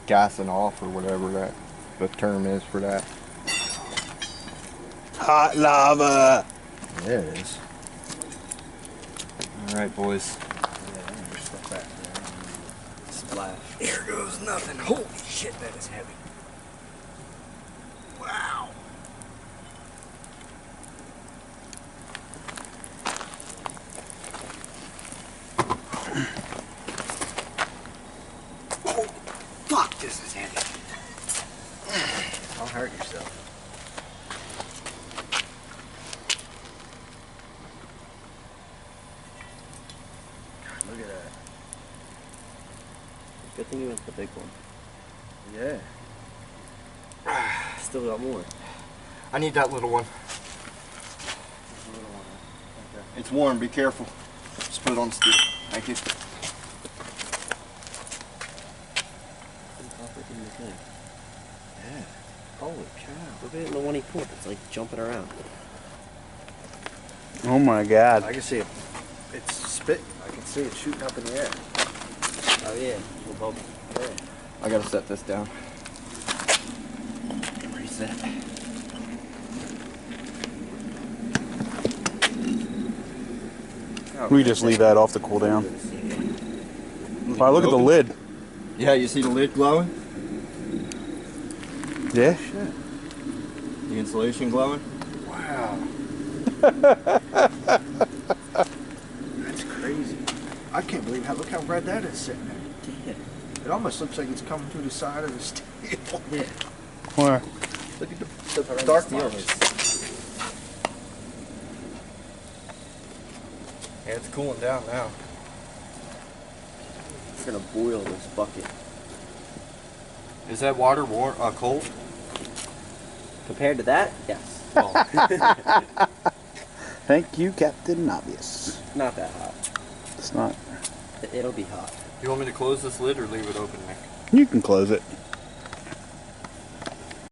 gassing off or whatever that the term is for that. Hot lava. There it is. All right, boys. Splash. Here goes nothing. Holy shit, that is heavy. Wow. Oh, fuck, this is heavy. Don't hurt yourself. Look at that. Good thing you went with the big one. Yeah. Still got more. I need that little one. It's warm, be careful. Just put it on the steel. Thank you. Yeah. Holy cow. Look at it in the one he pulled. It's like jumping around. Oh my god. I can see it. It's spitting. I can see it shooting up in the air. Oh yeah. We'll bump. Yeah. I gotta set this down. Reset. We just leave that off to cool down. Wow, look at the lid. Yeah, you see the lid glowing? Yeah. Shit. The insulation glowing? Wow. That's crazy. I can't believe how, look how red that is sitting there. Yeah. It almost looks like it's coming through the side of the steel. Yeah. Where? Look at the dark steel marks. is. Yeah, it's cooling down now. It's gonna boil this bucket. Is that water warm, cold? Compared to that, yes. Oh. Thank you, Captain Obvious. Not that hot. It's not. It'll be hot. You want me to close this lid or leave it open, Nick? You can close it.